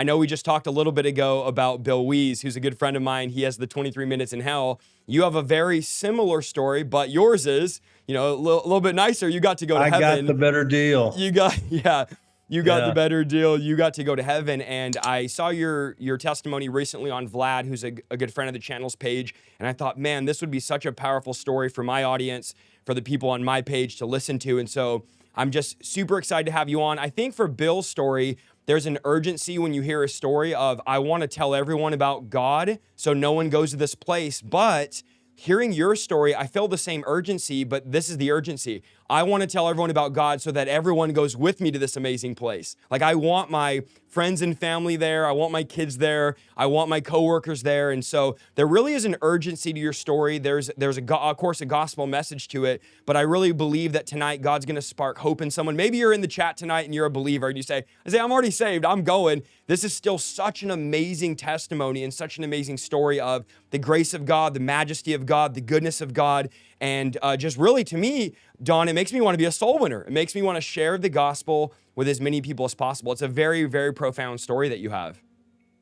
I know we just talked a little bit ago about Bill Wees, who's a good friend of mine. He has the 23 Minutes in Hell. You have a very similar story, but yours is, a little bit nicer. You got to go to I got the heaven. better deal. You got, yeah, you got the Yeah. better deal. You got to go to heaven. And I saw your testimony recently on Vlad, who's a good friend of the channel's page. And I thought, man, this would be such a powerful story for my audience, for the people on my page to listen to. And so I'm just super excited to have you on. I think for Bill's story, there's an urgency when you hear a story of, I want to tell everyone about God so no one goes to this place. But hearing your story, I feel the same urgency, but this is the urgency. I want to tell everyone about God so that everyone goes with me to this amazing place. Like, I want my friends and family there. I want my kids there. I want my coworkers there. And so there really is an urgency to your story. There's of course, a gospel message to it, but I really believe that tonight God's going to spark hope in someone. Maybe you're in the chat tonight and you're a believer and you say, I'm already saved. I'm going. This is still such an amazing testimony and such an amazing story of the grace of God, the majesty of God, the goodness of God. And just really, to me, Don, it makes me want to be a soul winner. It makes me want to share the gospel with as many people as possible. It's a very, very profound story that you have.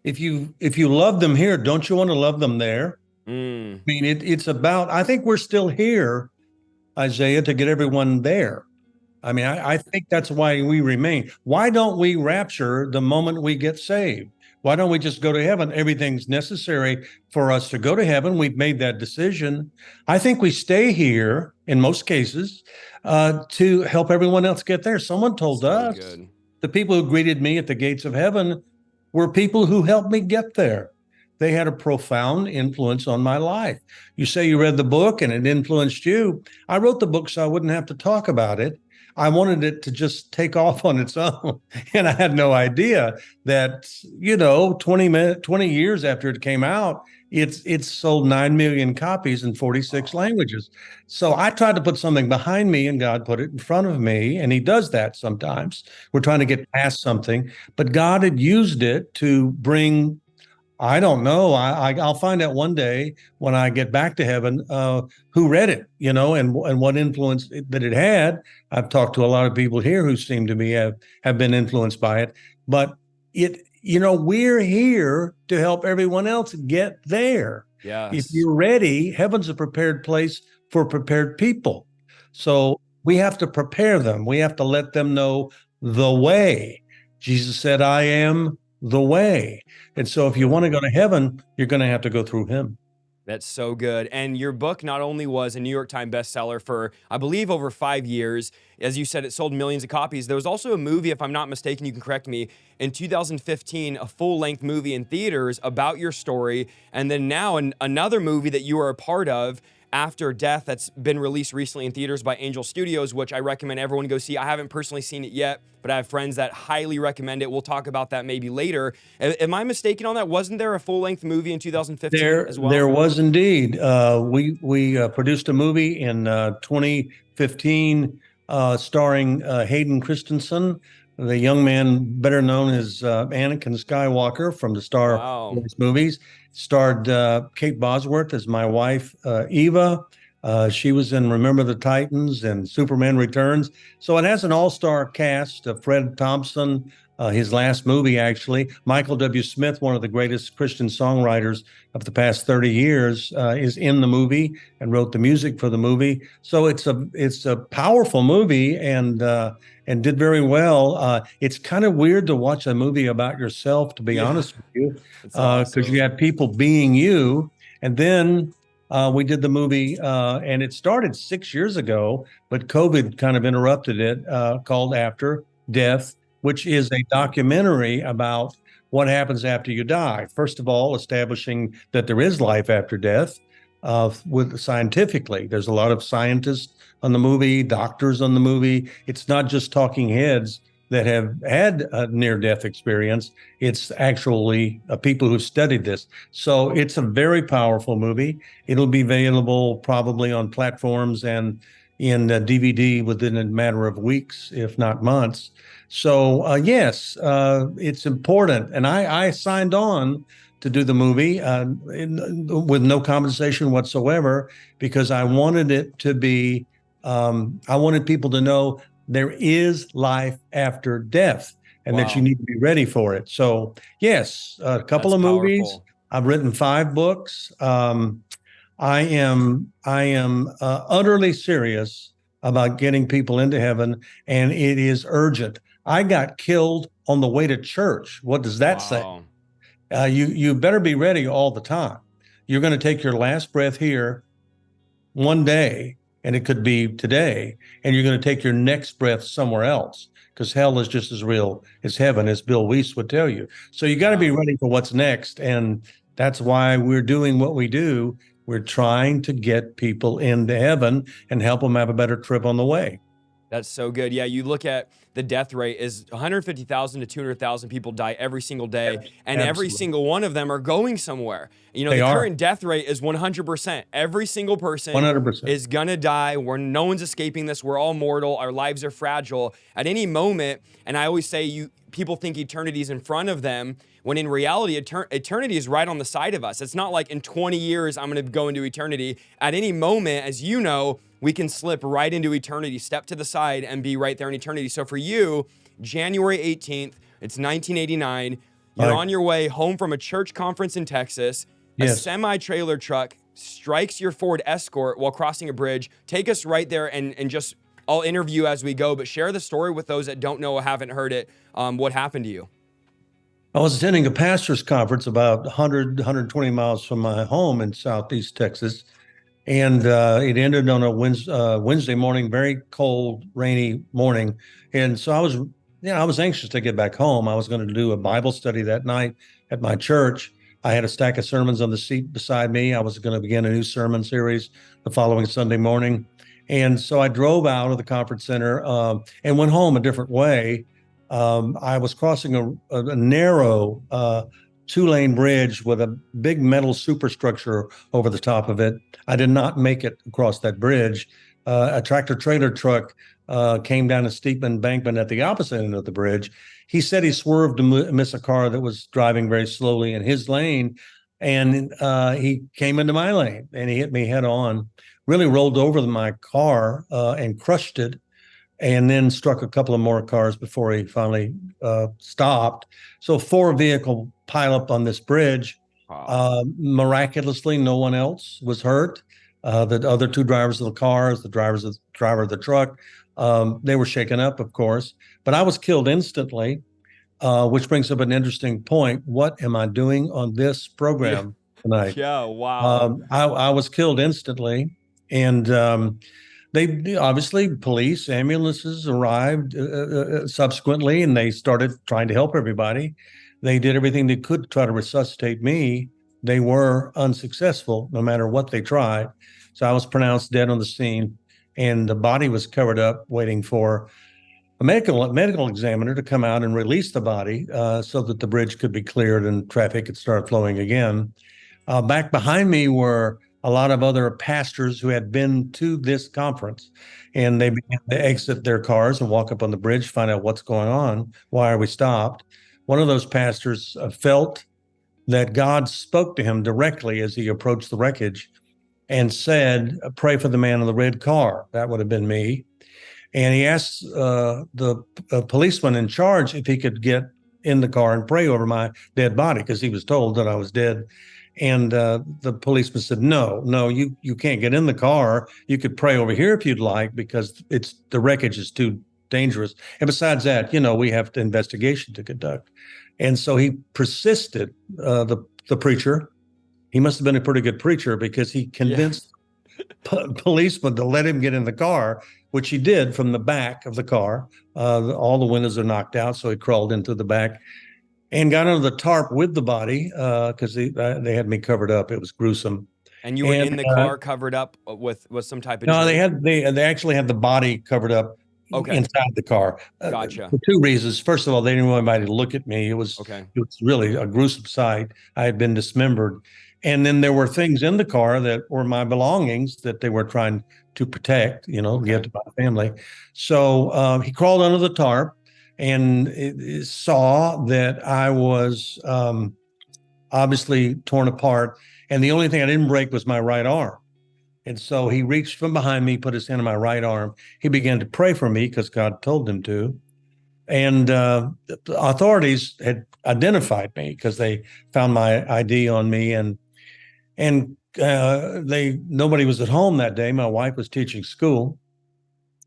If you love them here, don't you want to love them there? Mm. I mean, it's about, I think we're still here, Isaiah, to get everyone there. I mean, I think that's why we remain. Why don't we rapture the moment we get saved? Why don't we just go to heaven? Everything's necessary for us to go to heaven. We've made that decision. I think we stay here in most cases to help everyone else get there. Someone told us, good. The people who greeted me at the gates of heaven were people who helped me get there. They had a profound influence on my life. You say you read the book and it influenced you. I wrote the book so I wouldn't have to talk about it. I wanted it to just take off on its own. And I had no idea that, 20 years after it came out, it's sold 9 million copies in 46 languages. So I tried to put something behind me and God put it in front of me. And he does that sometimes. We're trying to get past something, but God had used it to bring, I don't know. I'll find out one day when I get back to heaven who read it, and what influence that it had. I've talked to a lot of people here who seem to me have been influenced by it. But we're here to help everyone else get there. Yes. If you're ready, heaven's a prepared place for prepared people. So we have to prepare them. We have to let them know the way. Jesus said, I am the way. And so if you want to go to heaven, you're going to have to go through him. That's so good. And your book not only was a New York Times bestseller for, I believe, over 5 years. As you said, it sold millions of copies. There was also a movie, if I'm not mistaken, you can correct me, in 2015, a full-length movie in theaters about your story. And then now another movie that you are a part of, After Death, that's been released recently in theaters by Angel Studios, which I recommend everyone go see. I haven't personally seen it yet, but I have friends that highly recommend it. We'll talk about that maybe later. Am I mistaken on that? Wasn't there a full-length movie in 2015 as well? There was indeed. We produced a movie in 2015 starring Hayden Christensen, the young man better known as Anakin Skywalker from the Star Wars movies. Starred Kate Bosworth as my wife, Eva. She was in Remember the Titans and Superman Returns. So it has an all-star cast. Fred Thompson, his last movie, actually. Michael W. Smith, one of the greatest Christian songwriters of the past 30 years, is in the movie and wrote the music for the movie. So it's a powerful movie and did very well. It's kind of weird to watch a movie about yourself, to be honest with you, because you have people being you. And then we did the movie, and it started 6 years ago, but COVID kind of interrupted it, called After Death, which is a documentary about what happens after you die. First of all, establishing that there is life after death with scientifically. There's a lot of scientists on the movie, doctors on the movie. It's not just talking heads that have had a near-death experience. It's actually people who've studied this. So it's a very powerful movie. It'll be available probably on platforms and in DVD within a matter of weeks, if not months. So yes, it's important. And I signed on to do the movie with no compensation whatsoever, because I wanted it to be, I wanted people to know there is life after death. and that you Wow. need to be ready for it. So yes, a couple That's of movies. powerful. I've written 5 books. I am utterly serious about getting people into heaven, and it is urgent. I got killed on the way to church. What does that say? Wow. You better be ready all the time. You're going to take your last breath here one day, and it could be today, and you're going to take your next breath somewhere else, because hell is just as real as heaven, as Bill Weiss would tell you. So you got to Yeah. be ready for what's next, and that's why we're doing what we do. We're trying to get people into heaven and help them have a better trip on the way. That's so good. Yeah, you look at the death rate is 150,000 to 200,000 people die every single day, and every Absolutely. single one of them are going somewhere. You know, They the are current death rate is 100%. Every single person 100%. is gonna die. No one's escaping this. We're all mortal. Our lives are fragile at any moment. And I always say, people think eternity is in front of them, when in reality, eternity is right on the side of us. It's not like in 20 years I'm going to go into eternity. At any moment, as you know, we can slip right into eternity, step to the side, and be right there in eternity. So for you, January 18th, it's 1989. You're Right. on your way home from a church conference in Texas. A Yes. semi-trailer truck strikes your Ford Escort while crossing a bridge. Take us right there, and just, I'll interview as we go, but share the story with those that don't know or haven't heard it. What happened to you? I was attending a pastor's conference about 100, 120 miles from my home in Southeast Texas. And it ended on a Wednesday morning, very cold, rainy morning. And so I was anxious to get back home. I was going to do a Bible study that night at my church. I had a stack of sermons on the seat beside me. I was going to begin a new sermon series the following Sunday morning. And so I drove out of the conference center and went home a different way. I was crossing a narrow 2-lane bridge with a big metal superstructure over the top of it. I did not make it across that bridge. A tractor trailer truck came down a steep embankment at the opposite end of the bridge. He said he swerved to miss a car that was driving very slowly in his lane, and he came into my lane and he hit me head on. Really rolled over my car and crushed it, and then struck a couple of more cars before he finally stopped. So 4 vehicle pileup on this bridge. Wow. Miraculously, no one else was hurt. The other 2 drivers of the cars, the driver of the truck, they were shaken up, of course. But I was killed instantly, which brings up an interesting point. What am I doing on this Yeah. program tonight? Yeah. Wow. I was killed instantly, and they obviously police ambulances arrived subsequently, and they started trying to help everybody. They did everything they could to try to resuscitate me. They were unsuccessful no matter what they tried. So I was pronounced dead on the scene, and the body was covered up waiting for a medical examiner to come out and release the body so that the bridge could be cleared and traffic could start flowing again. Back behind me were a lot of other pastors who had been to this conference, and they began to exit their cars and walk up on the bridge, find out what's going on. Why are we stopped? One of those pastors felt that God spoke to him directly as he approached the wreckage and said, "Pray for the man in the red car." That would have been me. And he asked the policeman in charge if he could get in the car and pray over my dead body, because he was told that I was dead. And the policeman said, "No, you can't get in the car. You could pray over here if you'd like, because the wreckage is too dangerous. And besides that, we have an investigation to conduct." And so he persisted. The preacher, he must have been a pretty good preacher, because he Yeah. convinced policeman to let him get in the car, which he did from the back of the car. All the windows are knocked out, so he crawled into the back and got under the tarp with the body, because they had me covered up. It was gruesome. And you were And in the car covered up with some type of no, debris? they actually had the body covered up Okay. inside the car Gotcha. for 2 reasons. First of all, they didn't want anybody to look at me. Okay. It was really a gruesome sight. I had been dismembered, and then there were things in the car that were my belongings that they were trying to protect. Okay. Get to my family. So he crawled under the tarp and saw that I was obviously torn apart, and the only thing I didn't break was my right arm. And so he reached from behind me, put his hand on my right arm. He began to pray for me because God told him to. And the authorities had identified me because they found my ID on me, and they nobody was at home that day. My wife was teaching school,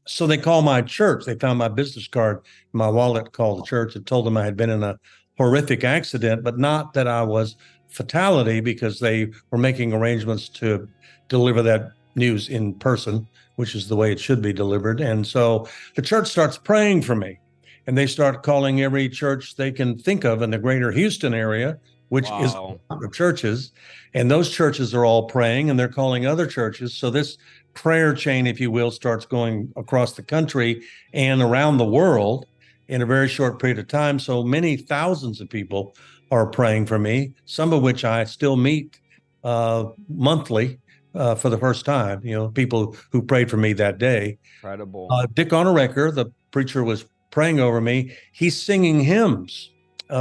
so they called my church. They found my business card in my wallet, called the church, and told them I had been in a horrific accident, but not that I was fatality, because they were making arrangements to deliver that news in person, which is the way it should be delivered. And so the church starts praying for me, and they start calling every church they can think of in the greater Houston area, which is a Wow. lot of churches. And those churches are all praying, and they're calling other churches. So this prayer chain, if you will, starts going across the country and around the world in a very short period of time. So many thousands of people are praying for me, some of which I still meet monthly for the first time, people who prayed for me that day. Incredible. Dick Onorecker, the preacher, was praying over me. He's singing hymns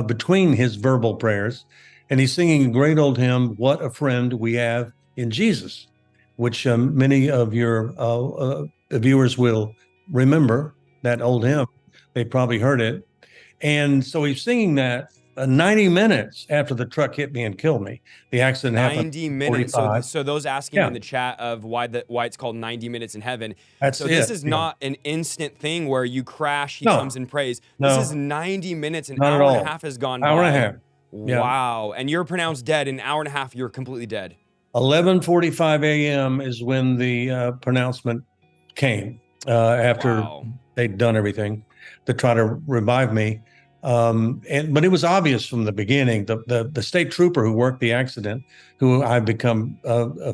between his verbal prayers, and he's singing a great old hymn, "What a Friend We Have in Jesus," which many of your viewers will remember that old hymn. They probably heard it. And so he's singing that 90 minutes after the truck hit me and killed me. The accident happened 90 at minutes. 45. So those asking Yeah, in the chat of why it's called 90 minutes in heaven. that's So this it. is Yeah. not an instant thing where you crash, he No, comes and prays. This is no, 90 minutes, an not at hour and a all. half has gone Hour and a by. half. Yeah. Wow. And you're pronounced dead. In an hour and a half, you're completely dead. 11:45 a.m. is when the pronouncement came after Wow. they'd done everything to try to revive me. But it was obvious from the beginning. The state trooper who worked the accident, who I've become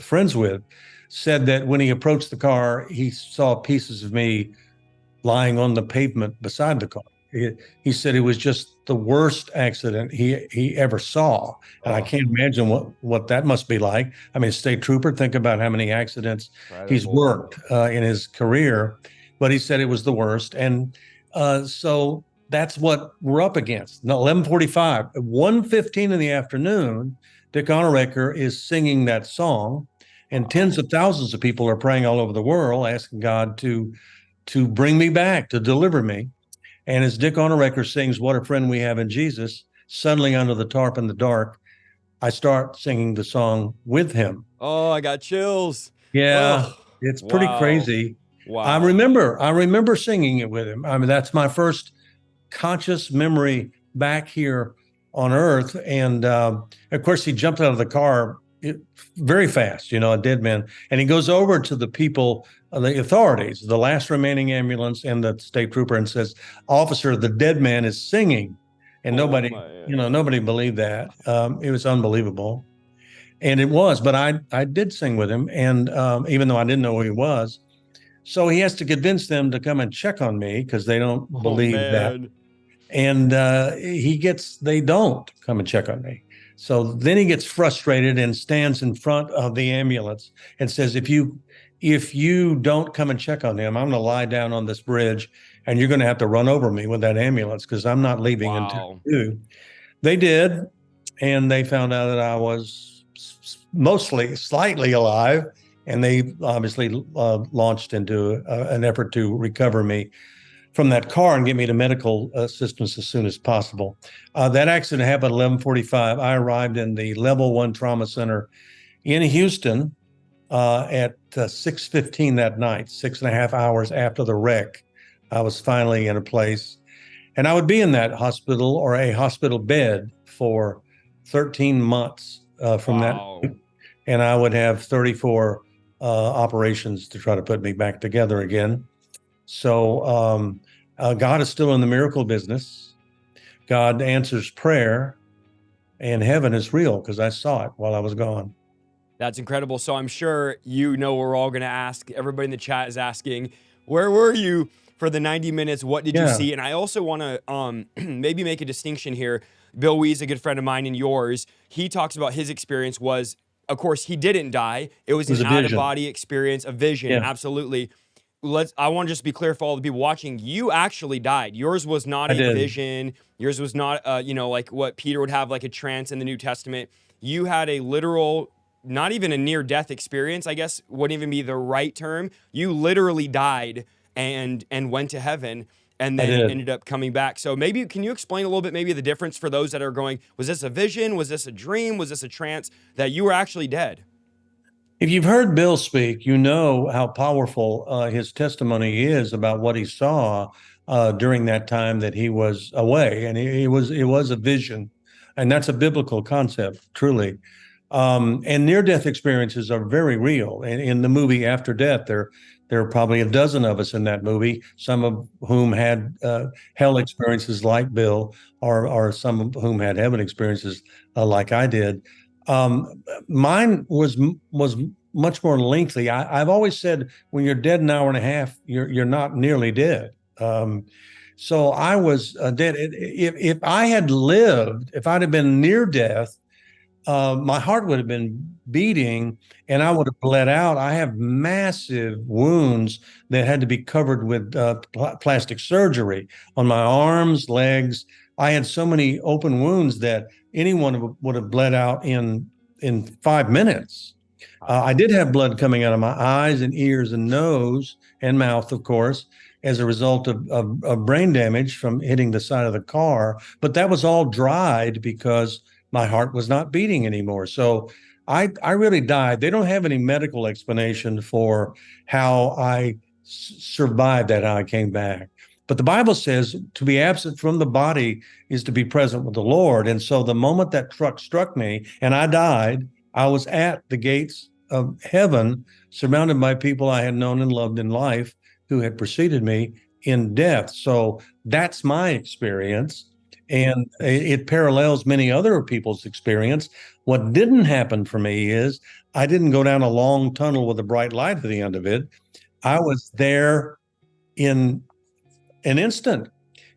friends with, said that when he approached the car, he saw pieces of me lying on the pavement beside the car. He said it was just the worst accident he ever saw, and I Oh, can't imagine what that must be like. I mean, state trooper, think about how many accidents he's incredible. worked in his career, but he said it was the worst, and so that's what we're up against. Now, 11:45, 1:15 in the afternoon, Dick Onorecker is singing that song, and tens Wow. of thousands of people are praying all over the world, asking God to bring me back, to deliver me. And as Dick Onorecker sings, "What a Friend We Have in Jesus," suddenly under the tarp in the dark, I start singing the song with him. Oh, I got chills. Yeah, Oh, it's pretty wow. crazy. I Wow. remember, I remember singing it with him. I mean, that's my first conscious memory back here on Earth. And of course, he jumped out of the car very fast, a dead man. And he goes over to the people, the authorities, the last remaining ambulance, and the state trooper, and says, "Officer, the dead man is singing." And Oh, nobody, man. nobody believed that. It was unbelievable. And it was, but I did sing with him. And even though I didn't know who he was, so he has to convince them to come and check on me because they don't Oh, believe that. man. And they don't come and check on me. So then he gets frustrated and stands in front of the ambulance and says, if you don't come and check on him, I'm going to lie down on this bridge and you're going to have to run over me with that ambulance because I'm not leaving until Wow. you do. They did, and they found out that I was mostly slightly alive, and they obviously launched into an effort to recover me from that car and get me to medical assistance as soon as possible. That accident happened at 11:45. I arrived in the Level 1 Trauma Center in Houston at 6:15 that night, 6.5 hours after the wreck. I was finally in a place, and I would be in that hospital or a hospital bed for 13 months from that, Wow. and I would have 34 operations to try to put me back together again. So God is still in the miracle business. God answers prayer, and heaven is real because I saw it while I was gone. That's incredible. So I'm sure we're all going to ask, everybody in the chat is asking, where were you for the 90 minutes? What did you Yeah, see? And I also want to maybe make a distinction here. Bill Wee's a good friend of mine and yours. He talks about his experience was, of course, he didn't die. It was it was an a vision. out-of-body experience, a vision, Yeah, absolutely. I want to just be clear for all the people watching. You actually died. Yours was not I a did. vision. Yours was not, like what Peter would have, like a trance in the New Testament. You had a literal, not even a near-death experience, I guess wouldn't even be the right term. You literally died and went to heaven. and I then did. ended up coming back. So maybe can you explain a little bit maybe the difference for those that are going, was this a vision? Was this a dream? Was this a trance that you were actually dead? If you've heard Bill speak, you know how powerful his testimony is about what he saw during that time that he was away, and it was a vision, and that's a biblical concept, truly. And near-death experiences are very real. And in the movie After Death, there are probably a dozen of us in that movie, some of whom had hell experiences like Bill, or some of whom had heaven experiences like I did. Mine was much more lengthy. I've always said when you're dead an hour and a half, you're not nearly dead. So I was dead. If I had lived, if I'd have been near death, my heart would have been beating and I would have bled out. I have massive wounds that had to be covered with plastic surgery on my arms, legs. I had so many open wounds that anyone would have bled out in 5 minutes. I did have blood coming out of my eyes and ears and nose and mouth, of course, as a result of brain damage from hitting the side of the car. But that was all dried because my heart was not beating anymore. So I really died. They don't have any medical explanation for how I survived that, how I came back. But the Bible says to be absent from the body is to be present with the Lord. And so the moment that truck struck me and I died, I was at the gates of heaven, surrounded by people I had known and loved in life who had preceded me in death. So that's my experience. And it parallels many other people's experience. What didn't happen for me is I didn't go down a long tunnel with a bright light at the end of it. I was there in an instant.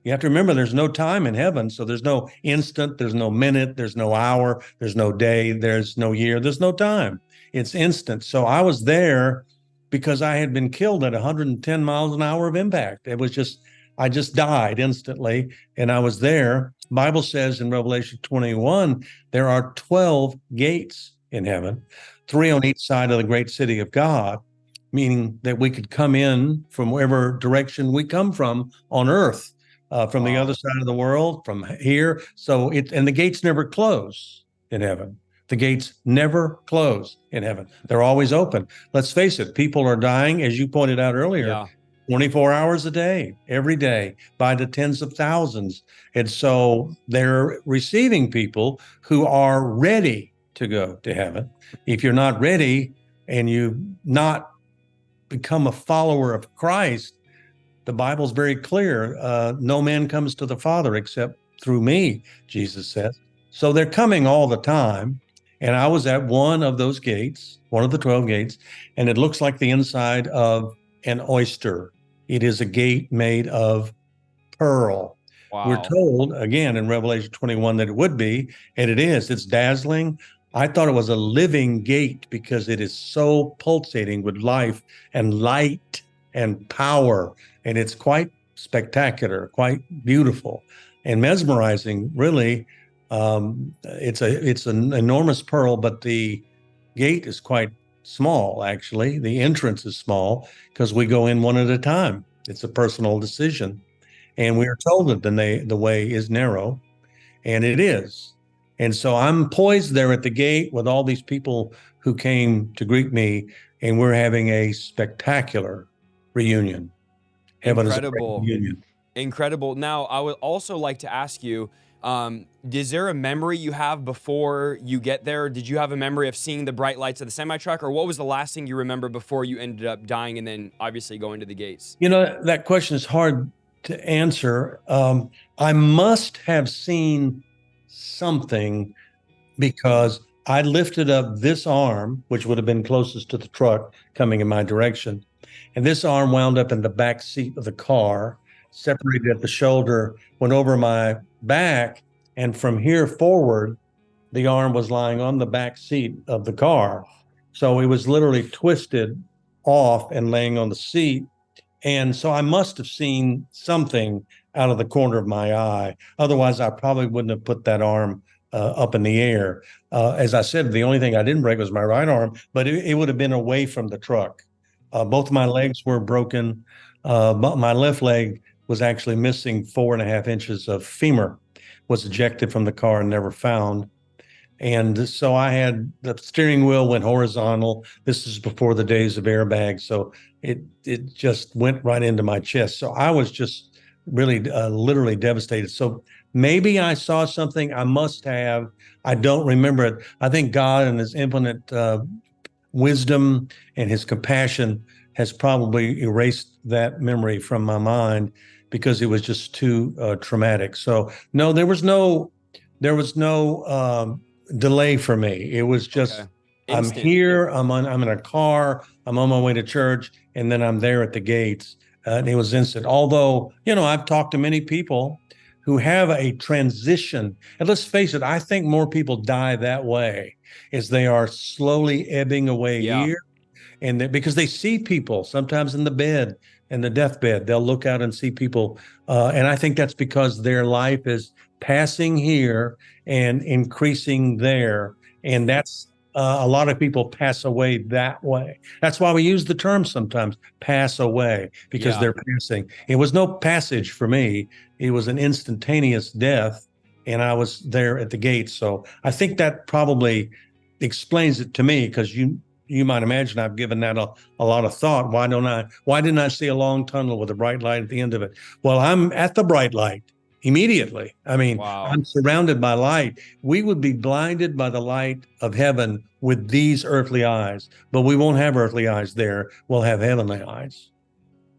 You have to remember there's no time in heaven. So there's no instant, there's no minute, there's no hour, there's no day, there's no year, there's no time. It's instant. So I was there because I had been killed at 110 miles an hour of impact. I just died instantly and I was there. The Bible says in Revelation 21, there are 12 gates in heaven, 3 on each side of the great city of God, meaning that we could come in from wherever direction we come from on earth, from the other side of the world, from here. And the gates never close in heaven. The gates never close in heaven. They're always open. Let's face it, people are dying, as you pointed out earlier, Yeah. 24 hours a day, every day, by the tens of thousands. And so they're receiving people who are ready to go to heaven. If you're not ready and you've not become a follower of Christ, the Bible's very clear. No man comes to the Father except through me, Jesus says. So they're coming all the time. And I was at one of those gates, one of the 12 gates, and it looks like the inside of an oyster. It is a gate made of pearl. Wow. We're told, again, in Revelation 21 that it would be, and it is. It's dazzling. I thought it was a living gate because it is so pulsating with life and light and power. And it's quite spectacular, quite beautiful and mesmerizing, really. It's an enormous pearl, but the gate is quite small, actually. The entrance is small because we go in one at a time. It's a personal decision. And we are told that the way is narrow, and it is. And so I'm poised there at the gate with all these people who came to greet me, and we're having a spectacular reunion. Heaven is a great Incredible. reunion. Incredible. Now, I would also like to ask you, is there a memory you have before you get there? Did you have a memory of seeing the bright lights of the semi-truck, or what was the last thing you remember before you ended up dying and then obviously going to the gates? You know, that question is hard to answer. I must have seen something because I lifted up this arm, which would have been closest to the truck coming in my direction. And this arm wound up in the back seat of the car, separated at the shoulder, went over my back. And from here forward, the arm was lying on the back seat of the car. So it was literally twisted off and laying on the seat. And so I must have seen something out of the corner of my eye. Otherwise, I probably wouldn't have put that arm up in the air. As I said, the only thing I didn't break was my right arm, but it would have been away from the truck. Both my legs were broken. But my left leg was actually missing 4.5 inches of femur, was ejected from the car and never found. And so I had the steering wheel went horizontal. This is before the days of airbags, so it just went right into my chest. So I was just really literally devastated. So maybe I saw something. I must have. I don't remember it. I think God and His infinite wisdom and His compassion has probably erased that memory from my mind because it was just too traumatic. So no, there was no delay for me. It was Okay. just I'm Instant. here. I'm in a car. I'm on my way to church, and then I'm there at the gates. And it was instant. Although I've talked to many people who have a transition, and let's face it, I think more people die that way as they are slowly ebbing away Yeah. here, and because they see people sometimes in the bed, in the deathbed, they'll look out and see people, and I think that's because their life is passing here and increasing there, and that's a lot of people pass away that way. That's why we use the term sometimes, pass away, because Yeah. they're passing. It was no passage for me. It was an instantaneous death, and I was there at the gate. So I think that probably explains it to me, because you might imagine I've given that a lot of thought. Why didn't I see a long tunnel with a bright light at the end of it? Well, I'm at the bright light immediately. I mean, Wow. I'm surrounded by light. We would be blinded by the light of heaven with these earthly eyes, but we won't have earthly eyes there. We'll have heavenly eyes.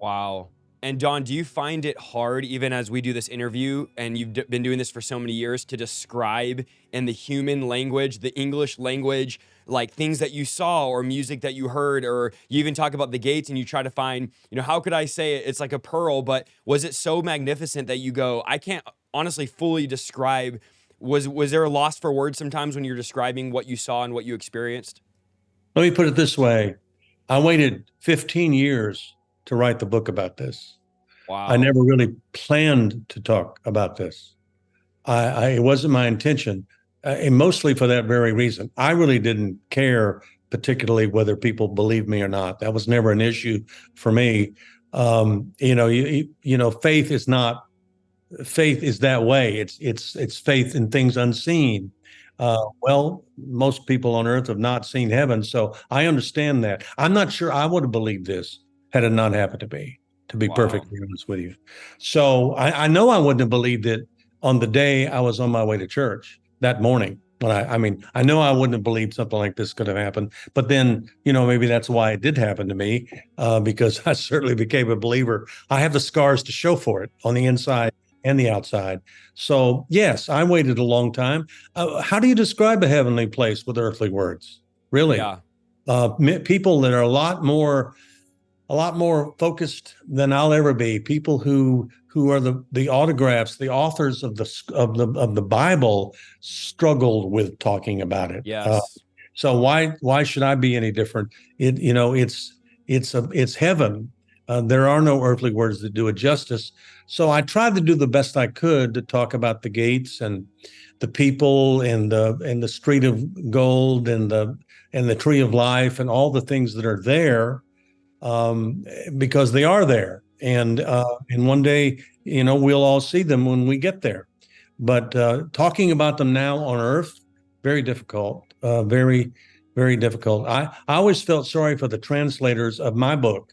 Wow. And Don, do you find it hard, even as we do this interview, and you've been doing this for so many years, to describe in the human language, the English language, like things that you saw or music that you heard, or you even talk about the gates and you try to find, how could I say it? It's like a pearl, but was it so magnificent that you go, I can't honestly fully describe? Was there a loss for words sometimes when you're describing what you saw and what you experienced? Let me put it this way. I waited 15 years to write the book about this. I Wow. never really planned to talk about this. It wasn't my intention, and mostly for that very reason. I really didn't care particularly whether people believed me or not. That was never an issue for me. Faith is not faith is that way. It's faith in things unseen. Well, most people on earth have not seen heaven, so I understand that. I'm not sure I would have believed this had it not happened to me, to be Wow. perfectly honest with you. So I know I wouldn't have believed it on the day I was on my way to church that morning. When I know I wouldn't have believed something like this could have happened. But then, maybe that's why it did happen to me, because I certainly became a believer. I have the scars to show for it on the inside and the outside. So, yes, I waited a long time. How do you describe a heavenly place with earthly words? Really? Yeah. People that are a lot more focused than I'll ever be. People who are the autographs, the authors of the Bible, struggled with talking about it. Yes. So why should I be any different? It's heaven. There are no earthly words that do it justice. So I tried to do the best I could to talk about the gates and the people and the street of gold and the tree of life and all the things that are there, because they are there, and one day we'll all see them when we get there. But talking about them now on Earth, very difficult, very difficult. I always felt sorry for the translators of my book.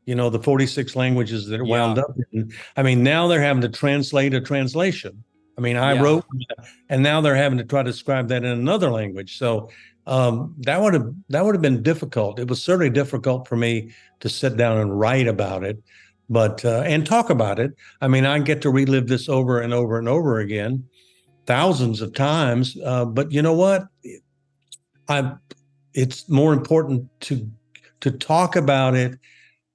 The 46 languages that it wound Yeah. up in. I mean, now they're having to translate a translation. I mean, I Yeah. wrote, and now they're having to try to describe that in another language. So that would have been difficult. It was certainly difficult for me to sit down and write about it, but and talk about it. I mean, I get to relive this over and over and over again, thousands of times. But you know what? I It's more important to talk about it,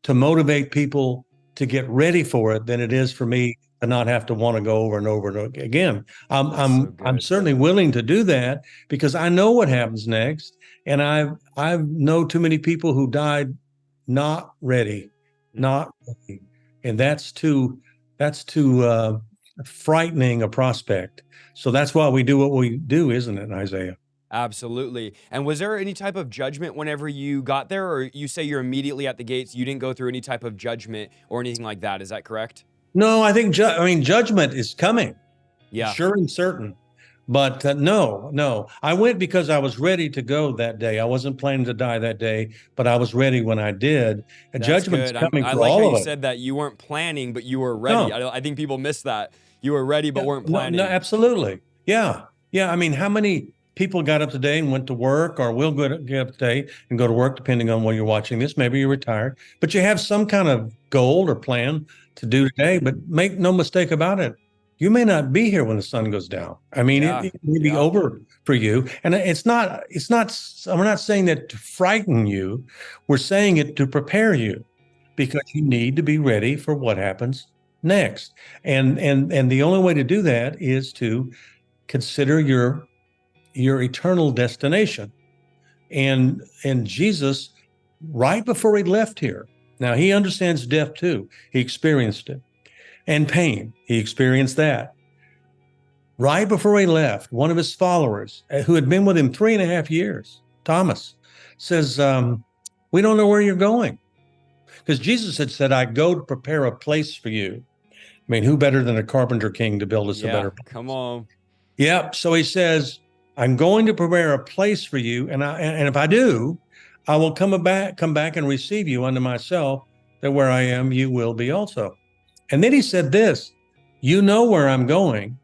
to motivate people to get ready for it, than it is for me to not have to want to go over and over and over again. I'm That's so I'm good. certainly willing to do that because I know what happens next, and I know too many people who died not ready, not ready, and that's too frightening a prospect. So that's why we do what we do, isn't it, Isaiah? Absolutely. And was there any type of judgment whenever you got there, or you say you're immediately at the gates, you didn't go through any type of judgment or anything like that? Is that correct? No, I think judgment is coming, Yeah, sure and certain. But no, I went because I was ready to go that day. I wasn't planning to die that day, but I was ready when I did. A that's judgment's good. coming I for like how all you of us. said that you weren't planning, but you were ready. No, I think people miss that. You were ready, but yeah, weren't no, planning. absolutely. Yeah. Yeah. I mean, how many people got up today and went to work or will get up today and go to work, depending on when you're watching this? Maybe you're retired, but you have some kind of goal or plan to do today. But make no mistake about it, you may not be here when the sun goes down. I mean, Yeah, it may be yeah, over for you. And we're not saying that to frighten you. We're saying it to prepare you because you need to be ready for what happens next. And the only way to do that is to consider your eternal destination. And Jesus, right before he left here, now he understands death too. He experienced it. And pain. He experienced that. Right before he left, one of his followers, who had been with him 3.5 years, Thomas, says, we don't know where you're going. Because Jesus had said, I go to prepare a place for you. I mean, who better than a carpenter king to build us a yeah. better Come place? on. Yep. So he says, I'm going to prepare a place for you. And if I do, I will come back and receive you unto myself, that where I am, you will be also. And then he said this, you know where I'm going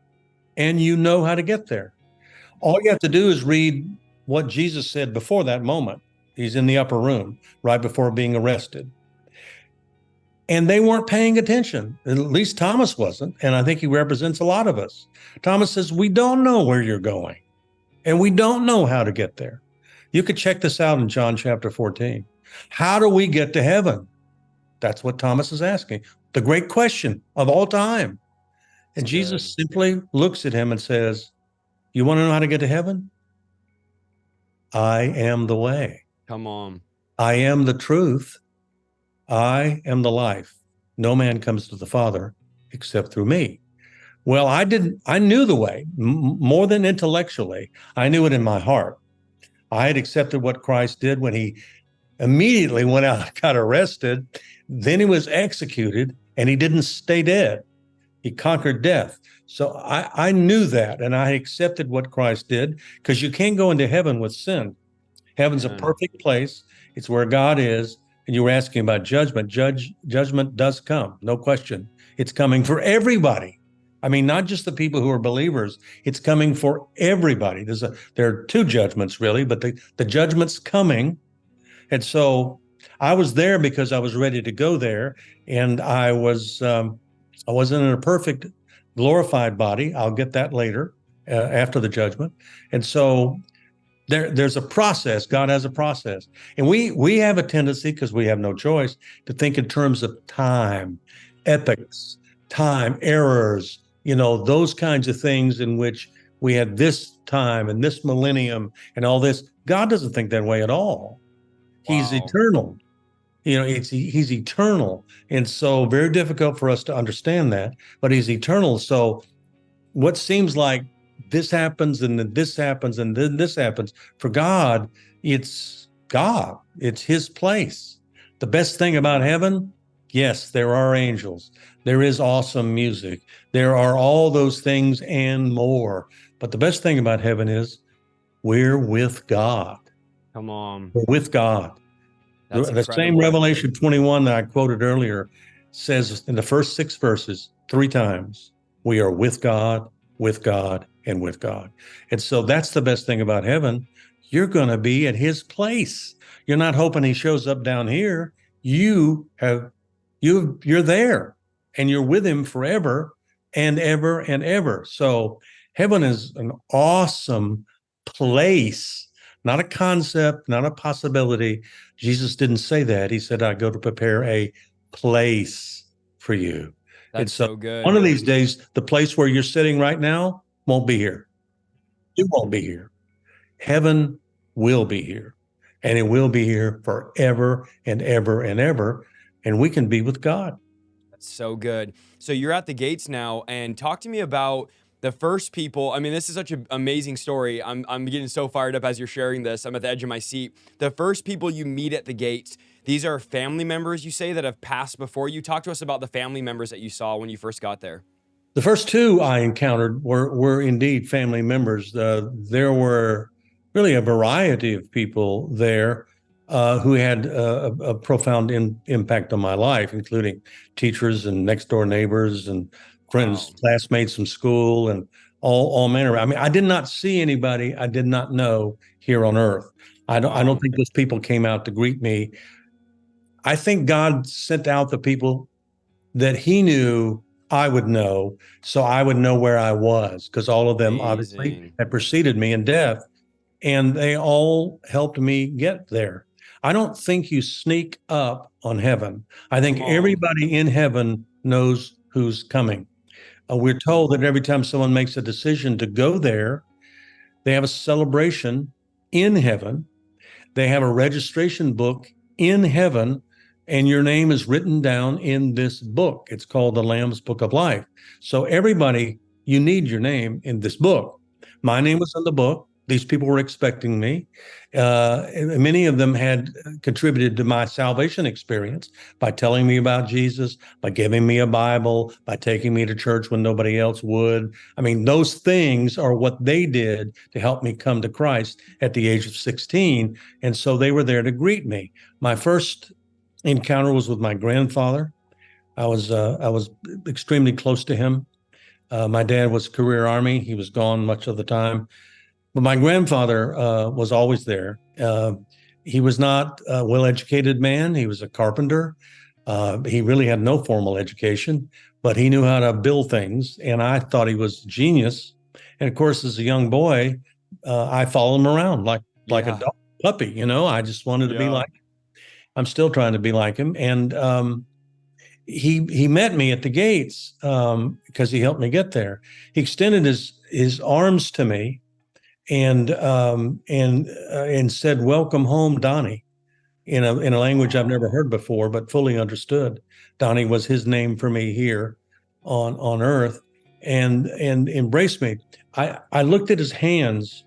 and you know how to get there. All you have to do is read what Jesus said before that moment. He's in the upper room right before being arrested. And they weren't paying attention. At least Thomas wasn't. And I think he represents a lot of us. Thomas says, we don't know where you're going and we don't know how to get there. You could check this out in John chapter 14. How do we get to heaven? That's what Thomas is asking. The great question of all time. It's And good. Jesus simply looks at him and says, you want to know how to get to heaven? I am the way. Come on. I am the truth. I am the life. No man comes to the Father except through me. Well, I knew the way more than intellectually. I knew it in my heart. I had accepted what Christ did when he immediately went out and got arrested. Then he was executed and he didn't stay dead. He conquered death. So I knew that and I accepted what Christ did because you can't go into heaven with sin. Heaven's a Man. perfect place. It's where God is. And you were asking about judgment. Judgment does come, no question. It's coming for everybody. I mean, not just the people who are believers. It's coming for everybody. There are two judgments really, but the judgment's coming. And so I was there because I was ready to go there, and I wasn't in a perfect glorified body. I'll get that later after the judgment. And so there's a process. God has a process, and we have a tendency, because we have no choice, to think in terms of time, ethics, time, errors, those kinds of things in which we had this time and this millennium and all this. God doesn't think that way at all. He's Wow. eternal. He's eternal, and so very difficult for us to understand that. But he's eternal, so what seems like this happens and then this happens and then this happens, for God, it's God. It's his place. The best thing about heaven, yes, there are angels. There is awesome music. There are all those things and more. But the best thing about heaven is we're with God. Come on. We're with God. That's The same incredible. Revelation 21 that I quoted earlier says in the first 6 verses, 3 times, we are with God, and with God. And so that's the best thing about heaven. You're going to be at his place. You're not hoping he shows up down here. You're there and you're with him forever and ever and ever. So heaven is an awesome place, not a concept, not a possibility. Jesus didn't say that. He said, I go to prepare a place for you. And That's so so one good. of these days, the place where you're sitting right now won't be here. It won't be here. Heaven will be here. And it will be here forever and ever and ever. And we can be with God. That's so good. So you're at the gates now, and talk to me about The first people, I mean, this is such an amazing story. I'm getting so fired up as you're sharing this. I'm at the edge of my seat. The first people you meet at the gates, these are family members, you say, that have passed before you. Talk to us about the family members that you saw when you first got there. The first two I encountered were indeed family members. There were really a variety of people there who had a profound impact on my life, including teachers and next door neighbors and friends, Wow. classmates from school, and all manner. I mean, I did not see anybody I did not know here on earth. I don't Wow. think those people came out to greet me. I think God sent out the people that he knew I would know, so I would know where I was, because all of them obviously Amazing. had preceded me in death, and they all helped me get there. I don't think you sneak up on heaven. I think Come on. everybody in heaven knows who's coming. We're told that every time someone makes a decision to go there, they have a celebration in heaven. They have a registration book in heaven, and your name is written down in this book. It's called the Lamb's Book of Life. So, everybody, you need your name in this book. My name was in the book. These people were expecting me. Many of them had contributed to my salvation experience by telling me about Jesus, by giving me a Bible, by taking me to church when nobody else would. I mean, those things are what they did to help me come to Christ at the age of 16. And so they were there to greet me. My first encounter was with my grandfather. I was extremely close to him. My dad was career Army. He was gone much of the time. But my grandfather was always there. He was not a well-educated man. He was a carpenter. He really had no formal education, but he knew how to build things. And I thought he was genius. And of course, as a young boy, I followed him around like a Yeah. dog puppy. I just wanted to be Yeah. like. I'm still trying to be like him. And he met me at the gates because he helped me get there. He extended his arms to me and said, "Welcome home, Donnie," in a language I've never Wow. heard before, but fully understood. Donnie was his name for me here on Earth, and embraced me. I looked at his hands.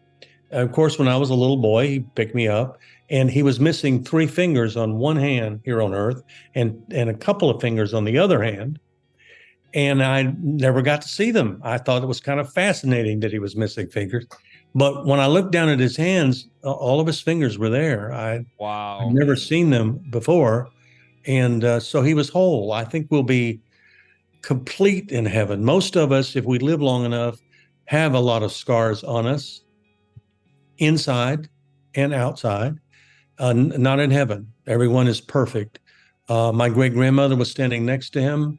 Of course, when I was a little boy, he picked me up, and he was missing three fingers on one hand here on Earth, and a couple of fingers on the other hand. And I never got to see them. I thought it was kind of fascinating that he was missing fingers. But when I looked down at his hands, all of his fingers were there. I'd Wow. never seen them before. And so he was whole. I think we'll be complete in heaven. Most of us, if we live long enough, have a lot of scars on us, inside and outside, not in heaven. Everyone is perfect. My great grandmother was standing next to him.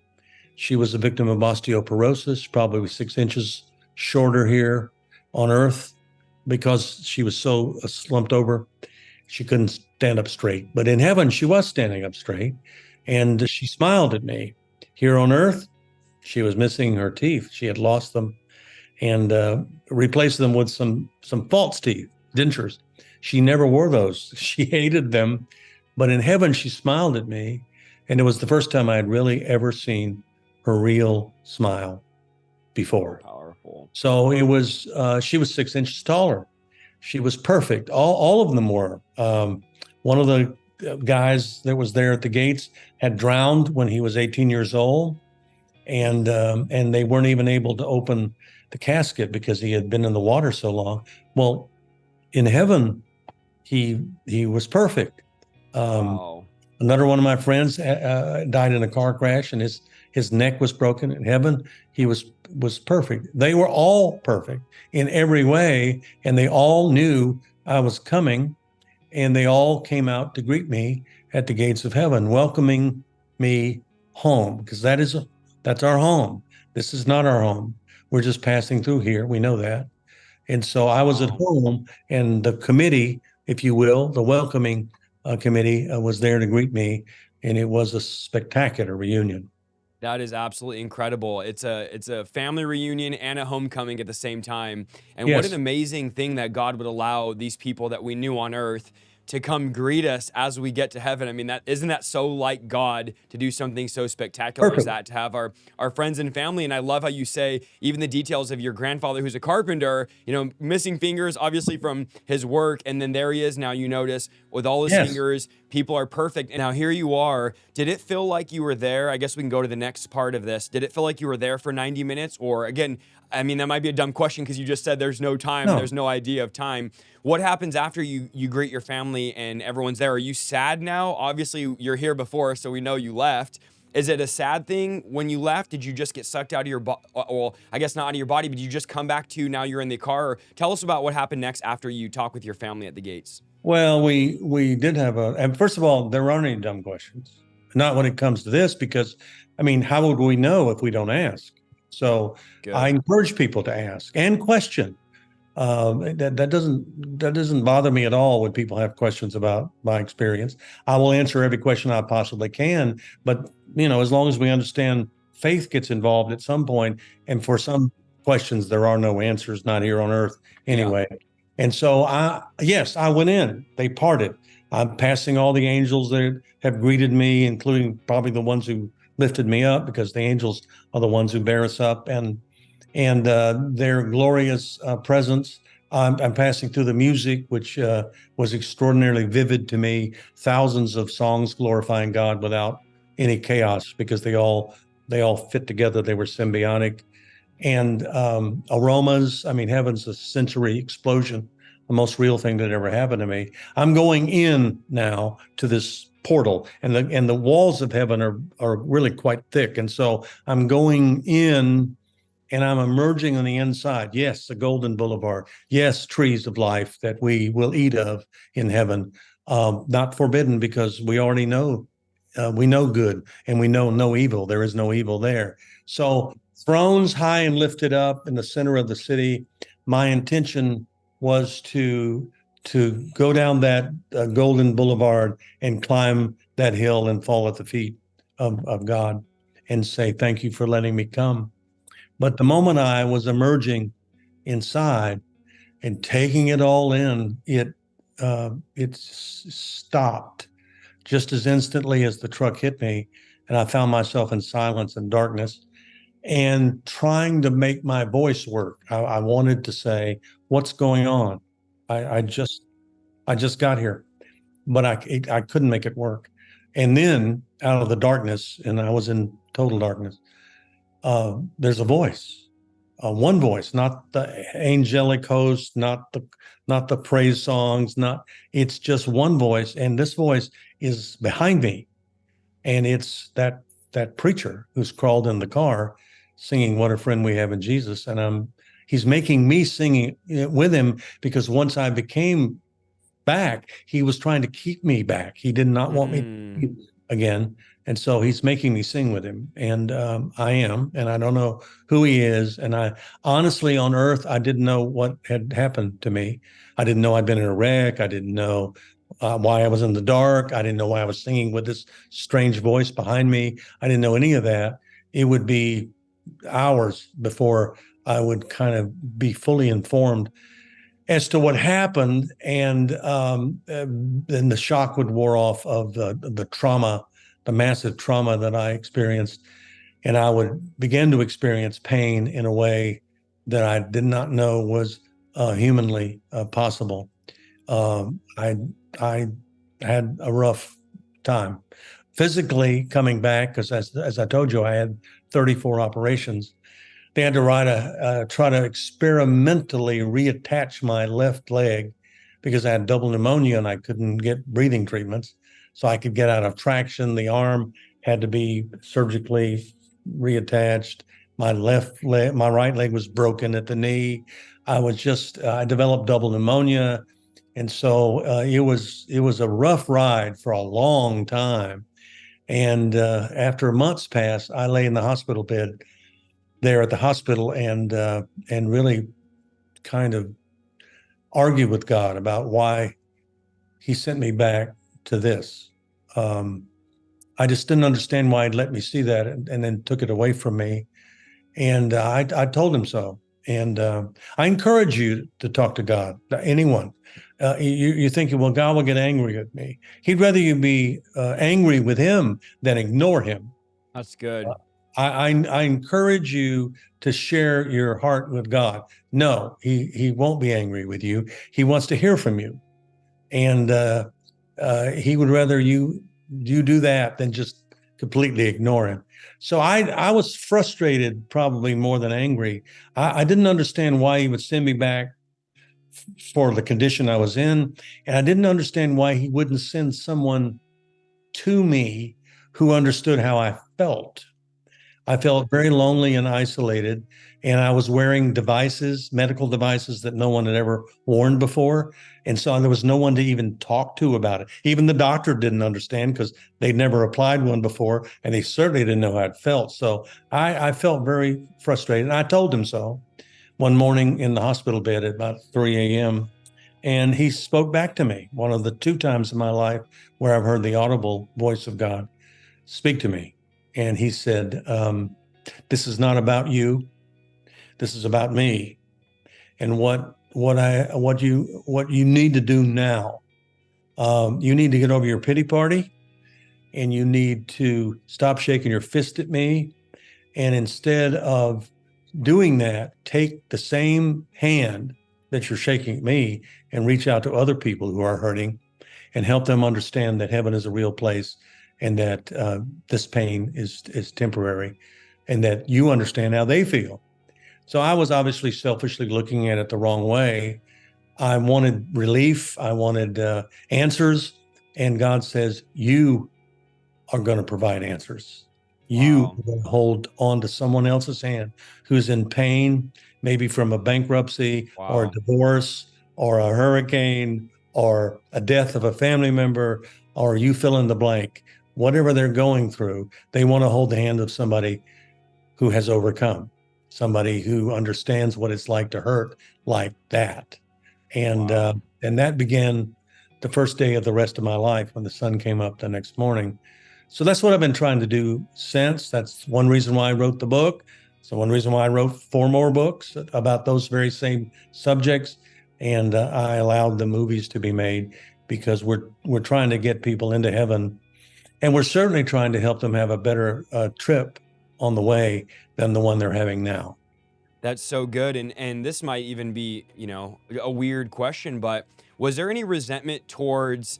She was a victim of osteoporosis, probably 6 inches shorter here on Earth because she was so slumped over. She couldn't stand up straight. But in heaven, she was standing up straight, and she smiled at me. Here on Earth, she was missing her teeth. She had lost them and replaced them with some false teeth, dentures. She never wore those. She hated them. But in heaven, she smiled at me, and it was the first time I had really ever seen her real smile So before. powerful. So it was, she was 6 inches taller. She was perfect. All of them were. One of the guys that was there at the gates had drowned when he was 18 years old, and they weren't even able to open the casket because he had been in the water so long. Well, in heaven, he was perfect. Um, Wow. Another one of my friends died in a car crash, and his neck was broken. In heaven, he was perfect. They were all perfect in every way, and they all knew I was coming, and they all came out to greet me at the gates of heaven, welcoming me home, because that's our home. This is not our home. We're just passing through here. We know that. And so I was at Wow. home, and the committee, if you will, the welcoming committee was there to greet me, and it was a spectacular reunion. That is absolutely incredible. It's a family reunion and a homecoming at the same time. And what an Yes. amazing thing that God would allow these people that we knew on earth to come greet us as we get to heaven. I mean, that isn't that so like God to do something so spectacular as Perfect. that, to have our friends and family. And I love how you say even the details of your grandfather, who's a carpenter, missing fingers, obviously from his work. And then there he is now, you notice, with all his Yes. fingers, people are perfect. And now here you are. Did it feel like you were there? I guess we can go to the next part of this. Did it feel like you were there for 90 minutes? Or again, I mean, that might be a dumb question because you just said there's no time, No. there's no idea of time. What happens after you greet your family and everyone's there? Are you sad now? Obviously, you're here before, so we know you left. Is it a sad thing when you left? Did you just get sucked out of your body? Well, I guess not out of your body, but you just come back to now you're in the car? Or tell us about what happened next after you talk with your family at the gates. Well, we did have and first of all, there aren't any dumb questions. Not when it comes to this, because I mean, how would we know if we don't ask? So I Good. encourage people to ask and question. That doesn't bother me at all when people have questions about my experience. I will answer every question I possibly can, but as long as we understand faith gets involved at some point, and for some questions there are no answers, not here on earth Yeah. anyway. And so I went in. They parted. I'm passing all the angels that have greeted me, including probably the ones who lifted me up, because the angels are the ones who bear us up, and their glorious presence. I'm passing through the music, which was extraordinarily vivid to me. Thousands of songs glorifying God without any chaos, because they all fit together. They were symbiotic, and aromas. I mean, heaven's a sensory explosion, the most real thing that ever happened to me. I'm going in now to this portal, and the walls of heaven are really quite thick, and so I'm going in and I'm emerging on the inside. Yes, the golden boulevard. Yes, trees of life that we will eat of in heaven. Not forbidden, because we already know, we know good, and we know no evil. There is no evil there. So thrones high and lifted up in the center of the city. My intention was to go down that golden boulevard and climb that hill and fall at the feet of God and say, thank you for letting me come. But the moment I was emerging inside and taking it all in, it stopped just as instantly as the truck hit me, and I found myself in silence and darkness, and trying to make my voice work. I wanted to say, "What's going on?" I just got here, but I couldn't make it work. And then out of the darkness, and I was in total darkness, there's a voice, one voice, not the angelic host, not the praise songs, not it's just one voice, and this voice is behind me, and it's that preacher who's crawled in the car, singing "What a Friend We Have in Jesus," and he's making me sing with him, because once I became back, he was trying to keep me back. He did not want me to again. And so he's making me sing with him. And I am, and I don't know who he is. And I honestly, on earth, I didn't know what had happened to me. I didn't know I'd been in a wreck. I didn't know why I was in the dark. I didn't know why I was singing with this strange voice behind me. I didn't know any of that. It would be hours before I would kind of be fully informed as to what happened, and then the shock would wear off of the trauma, the massive trauma that I experienced, and I would begin to experience pain in a way that I did not know was humanly possible. I had a rough time physically coming back, because as I told you, I had 34 operations. They had to try to experimentally reattach my left leg, because I had double pneumonia and I couldn't get breathing treatments. So I could get out of traction. The arm had to be surgically reattached. My right leg was broken at the knee. I developed double pneumonia. And so it was a rough ride for a long time. And after months passed, I lay in the hospital bed there at the hospital, and really kind of argued with God about why he sent me back to this. I just didn't understand why he'd let me see that, and then took it away from me. And I told him so. And I encourage you to talk to God, anyone. You're thinking, well, God will get angry at me. He'd rather you be angry with him than ignore him. That's good. I encourage you to share your heart with God. No, he won't be angry with you. He wants to hear from you, and he would rather you do that than just completely ignore him. So I was frustrated, probably more than angry. I didn't understand why he would send me back for the condition I was in, and I didn't understand why he wouldn't send someone to me who understood how I felt. I felt very lonely and isolated, and I was wearing devices, medical devices that no one had ever worn before. And so there was no one to even talk to about it. Even the doctor didn't understand because they'd never applied one before, and they certainly didn't know how it felt. So I felt very frustrated. And I told him so one morning in the hospital bed at about 3 a.m. And he spoke back to me, one of the two times in my life where I've heard the audible voice of God speak to me. And he said, this is not about you. This is about me. And what you need to do now. You need to get over your pity party, and you need to stop shaking your fist at me. And instead of doing that, take the same hand that you're shaking at me and reach out to other people who are hurting and help them understand that heaven is a real place, and that this pain is temporary, and that you understand how they feel. So I was obviously selfishly looking at it the wrong way. I wanted relief. I wanted answers. And God says, you are going to provide answers. You Wow. are going to hold on to someone else's hand who's in pain, maybe from a bankruptcy or a Wow. divorce or a hurricane or a death of a family member, or you fill in the blank. Whatever they're going through, they want to hold the hand of somebody who has overcome, somebody who understands what it's like to hurt like that. And Wow. and that began the first day of the rest of my life when the sun came up the next morning. So that's what I've been trying to do since. That's one reason why I wrote the book. So one reason why I wrote 4 more books about those very same subjects. And I allowed the movies to be made because we're trying to get people into heaven, and we're certainly trying to help them have a better trip on the way than the one they're having now. That's so good. And this might even be, a weird question, but was there any resentment towards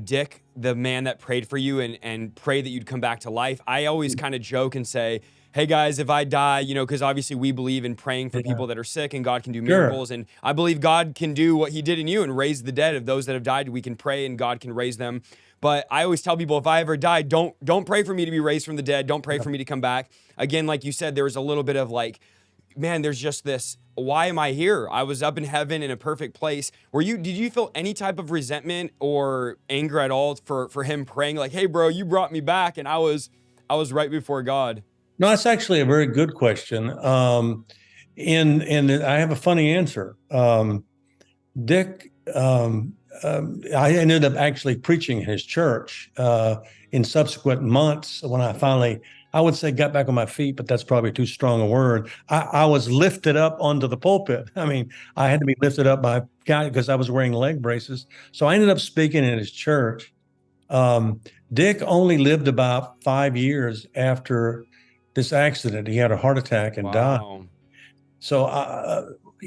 Dick, the man that prayed for you and prayed that you'd come back to life? I always kind of joke and say, hey guys, if I die, because obviously we believe in praying for Yeah, people that are sick and God can do sure. miracles. And I believe God can do what he did in you and raise the dead of those that have died. We can pray and God can raise them. But I always tell people, if I ever die, don't pray for me to be raised from the dead. Don't pray for me to come back. Again, like you said, there was a little bit of like, man, there's just this, why am I here? I was up in heaven in a perfect place. Did you feel any type of resentment or anger at all for him praying like, hey bro, you brought me back and I was right before God? No, that's actually a very good question. And I have a funny answer. Dick, I ended up actually preaching in his church in subsequent months when I finally, I would say, got back on my feet, but that's probably too strong a word. I was lifted up onto the pulpit. I mean, I had to be lifted up by God because I was wearing leg braces. So I ended up speaking in his church. Um, Dick only lived about 5 years after this accident. He had a heart attack and died. Wow. So,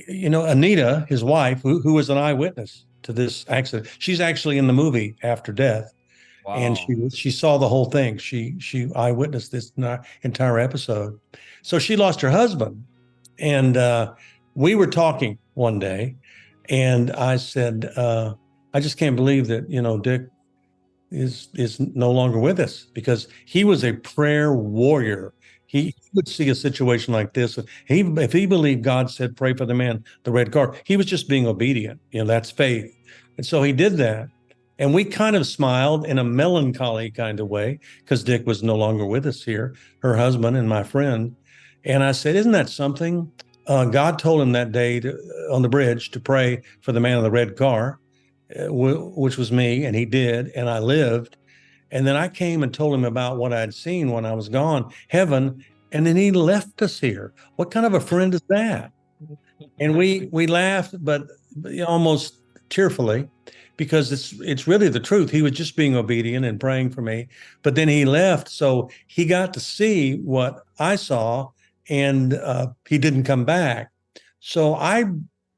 Anita, his wife, who was an eyewitness to this accident, she's actually in the movie After Death, and Wow. she saw the whole thing. She eyewitnessed this entire episode. So she lost her husband, and we were talking one day, and I said, I just can't believe that Dick is no longer with us, because he was a prayer warrior. He would see a situation like this. If he believed God said, pray for the man, the red car, he was just being obedient. That's faith. And so he did that. And we kind of smiled in a melancholy kind of way because Dick was no longer with us here, her husband and my friend. And I said, isn't that something? God told him that day on the bridge to pray for the man in the red car, which was me, and he did, and I lived. And then I came and told him about what I'd seen when I was gone, heaven, and then he left us here. What kind of a friend is that? And we laughed, but almost tearfully, because it's really the truth. He was just being obedient and praying for me, but then he left, so he got to see what I saw, and he didn't come back. So I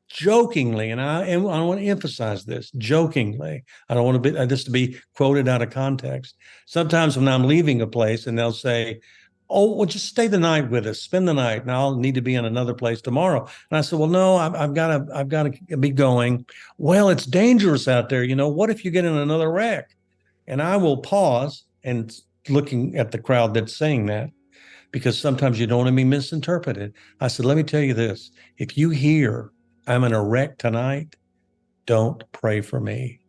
jokingly, and I want to emphasize this jokingly. I don't want to be this to be quoted out of context. Sometimes when I'm leaving a place and they'll say, "Oh, well, just stay the night with us, spend the night, and I'll need to be in another place tomorrow." And I said, "Well, no, I've got to be going." "Well, it's dangerous out there. What if you get in another wreck?" And I will pause and looking at the crowd that's saying that, because sometimes you don't want to be misinterpreted. I said, "Let me tell you this: if you hear I'm in a wreck tonight, don't pray for me.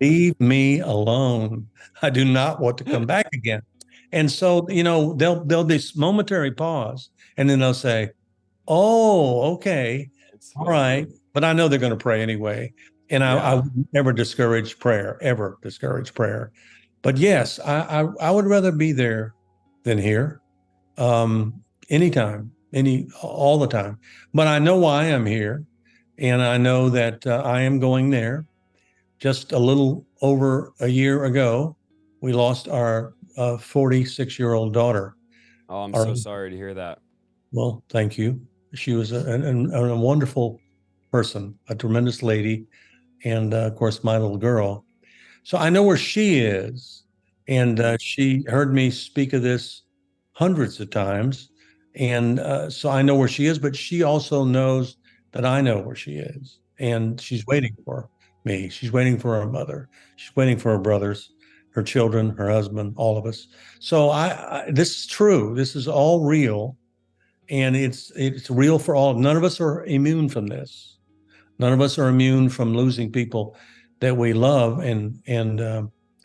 Leave me alone. I do not want to come back again." And so, they'll this momentary pause, and then they'll say, "Oh, okay, It's all funny. right." But I know they're going to pray anyway. And I Yeah. would never discourage prayer, ever discourage prayer. But yes, I would rather be there than here, anytime, all the time. But I know why I'm here, and I know that I am going there. Just a little over a year ago, we lost our 46-year-old daughter. Oh, I'm Our, so sorry to hear that. well, thank you. She was a wonderful person, a tremendous lady, and of course, my little girl. So I know where she is, and Mhm. she heard me speak of this hundreds of times, and so I know where she is. But she also knows that I know where she is, and she's waiting for me. She's waiting for her mother. She's waiting for her brothers, her children, her husband, all of us. So this is true. This is all real, and it's real for all. None of us are immune from this. None of us are immune from losing people that we love and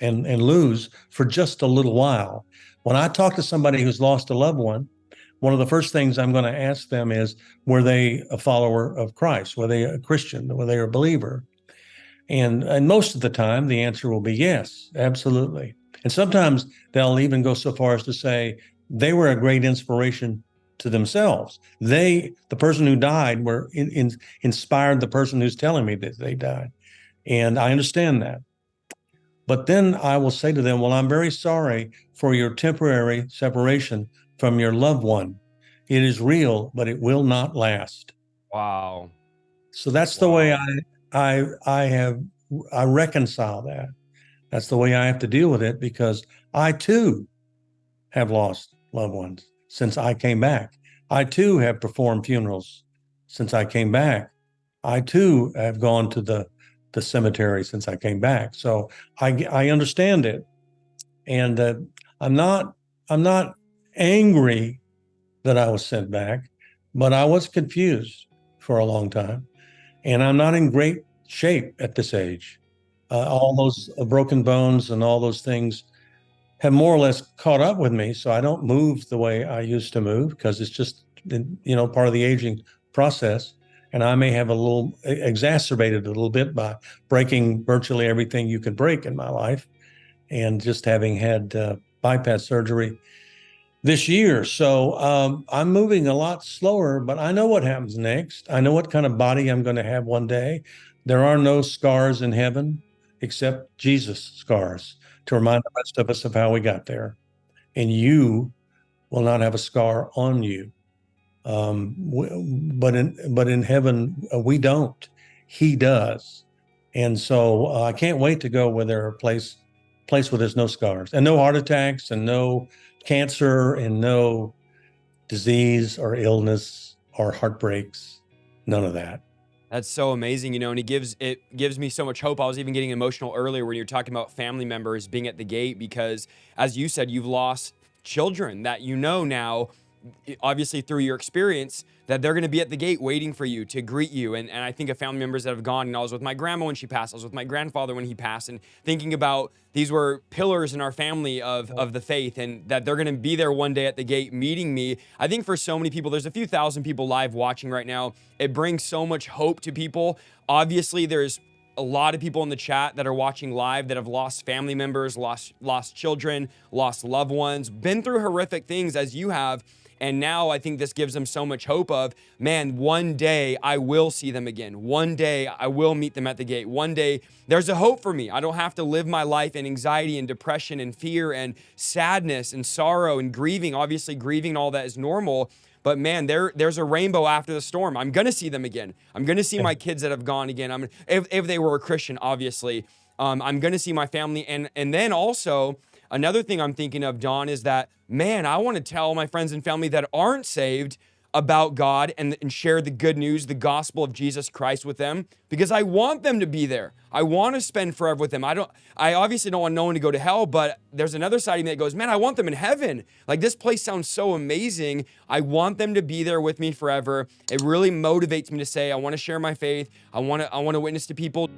lose for just a little while. When I talk to somebody who's lost a loved one of the first things I'm going to ask them is, were they a follower of Christ? Were they a Christian? Were they a believer? And most of the time, the answer will be yes, absolutely. And sometimes they'll even go so far as to say they were a great inspiration to themselves. The person who died, inspired the person who's telling me that they died. And I understand that. But then I will say to them, "Well, I'm very sorry for your temporary separation from your loved one. It is real, but it will not last." Wow. So that's the way Wow. I reconcile that. That's the way I have to deal with it, because I too have lost loved ones since I came back. I too have performed funerals since I came back. I too have gone to the cemetery since I came back. So I understand it, and I'm not I'm not angry that I was sent back, but I was confused for a long time, and I'm not in great shape at this age. All those broken bones and all those things have more or less caught up with me. So I don't move the way I used to move, because it's just, part of the aging process. And I may have a little exacerbated a little bit by breaking virtually everything you could break in my life, and just having had bypass surgery this year. So I'm moving a lot slower, but I know what happens next. I know what kind of body I'm going to have one day. There are no scars in heaven except Jesus' scars to remind the rest of us of how we got there. And you will not have a scar on you. But in heaven, we don't. He does. And so I can't wait to go where there are place where there's no scars and no heart attacks and no cancer and no disease or illness or heartbreaks. None of that. That's so amazing, and it gives me so much hope. I was even getting emotional earlier when you were talking about family members being at the gate, because as you said, you've lost children that you know now, obviously through your experience, that they're going to be at the gate waiting for you to greet you. And I think of family members that have gone. And I was with my grandma when she passed. I was with my grandfather when he passed, and thinking about these were pillars in our family of the faith, and that they're going to be there one day at the gate meeting me. I think for so many people, there's a few thousand people live watching right now. It brings so much hope to people. Obviously, there's a lot of people in the chat that are watching live that have lost family members, lost children, lost loved ones, been through horrific things as you have. And now I think this gives them so much hope of, man, one day I will see them again. One day I will meet them at the gate. One day there's a hope for me. I don't have to live my life in anxiety and depression and fear and sadness and sorrow and grieving. Obviously, grieving and all that is normal. But man, there's a rainbow after the storm. I'm going to see them again. I'm going to see my kids that have gone again. If they were a Christian, obviously. I'm going to see my family. And then also, another thing I'm thinking of, Don, is that, man, I want to tell my friends and family that aren't saved about God and share the good news, the gospel of Jesus Christ with them, because I want them to be there. I want to spend forever with them. I obviously don't want no one to go to hell, but there's another side of me that goes, man, I want them in heaven. Like, this place sounds so amazing. I want them to be there with me forever. It really motivates me to say, I want to share my faith. I want to witness to people.